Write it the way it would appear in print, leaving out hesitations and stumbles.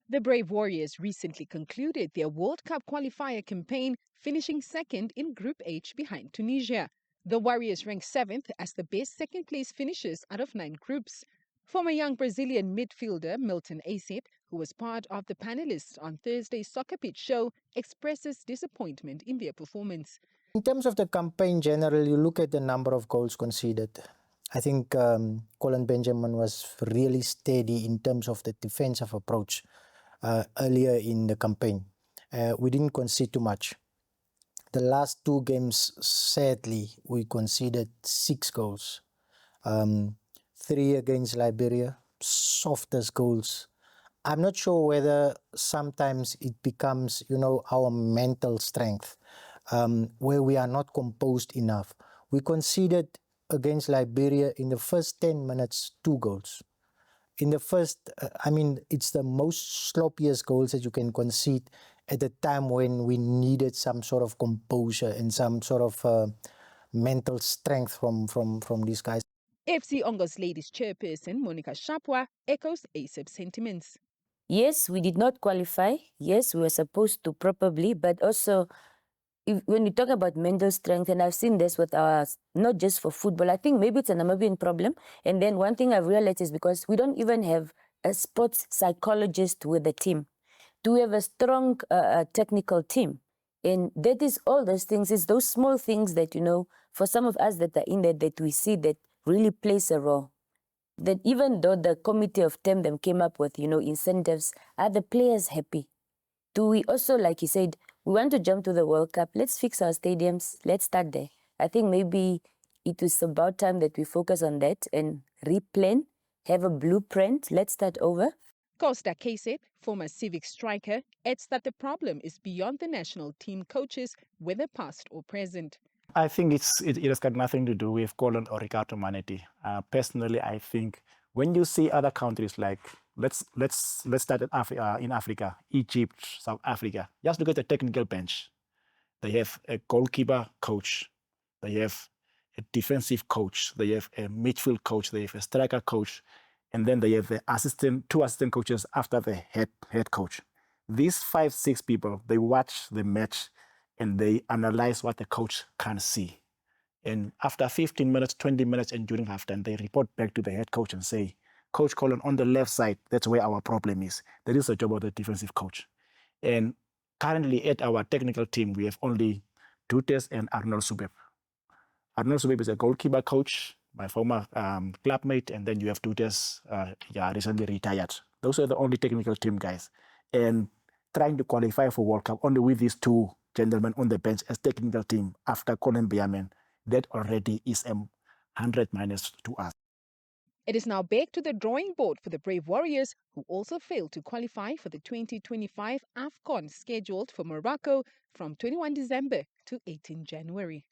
The Brave Warriors recently concluded their World Cup qualifier campaign, finishing second in Group H behind Tunisia. The Warriors ranked seventh as the best second-place finishers out of 9 groups. Former young Brazilian midfielder Milton Acep, who was part of the panelists on Thursday's Soccer Pitch show, expresses disappointment in their performance. In terms of the campaign in general, you look at the number of goals conceded. I think Colin Benjamin was really steady in terms of the defensive approach earlier in the campaign. We didn't concede too much. The last 2 games, sadly, we conceded 6 goals. 3 against Liberia, softest goals. I'm not sure whether sometimes it becomes, our mental strength, where we are not composed enough. We conceded against Liberia in the first 10 minutes 2 goals. In the first, it's the most sloppiest goals that you can concede at a time when we needed some sort of composure and some sort of mental strength from these guys. FC Ongo's ladies chairperson, Monica Shapwa, echoes Acep's sentiments. Yes, we did not qualify. Yes, we were supposed to probably, but also when you talk about mental strength, and I've seen this with our, not just for football, I think maybe it's a Namibian problem. And then one thing I've realized is because we don't even have a sports psychologist with the team. Do we have a strong technical team? And that is all those things, it's those small things that, for some of us that are in there, that we see that really plays a role. That even though the committee of them came up with, incentives, are the players happy? Do we also, like he said, we want to jump to the World Cup, let's fix our stadiums, let's start there. I think maybe it was about time that we focus on that and replan, have a blueprint, let's start over. Costa Kasep, former Civic striker, adds that the problem is beyond the national team coaches, whether past or present. I think it has got nothing to do with Colin or Ricardo Manetti. Personally, I think when you see other countries like, let's start in Africa, Egypt, South Africa, just look at the technical bench. They have a goalkeeper coach, they have a defensive coach, they have a midfield coach, they have a striker coach, and then they have the two assistant coaches after the head coach. These 5-6 people, they watch the match and they analyze what the coach can see. And after 15 minutes, 20 minutes, and during halftime, they report back to the head coach and say, Coach Colin, on the left side, that's where our problem is. That is the job of the defensive coach. And currently at our technical team, we have only Dutes and Arnold Subeb. Arnold Subeb is a goalkeeper coach, my former clubmate, and then you have Dutes, recently retired. Those are the only technical team guys. And trying to qualify for World Cup only with these 2 gentlemen on the bench as technical team after Colin Benjamin, that already is a 100 minus to us. It is now back to the drawing board for the Brave Warriors, who also failed to qualify for the 2025 AFCON scheduled for Morocco from 21 December to 18 January.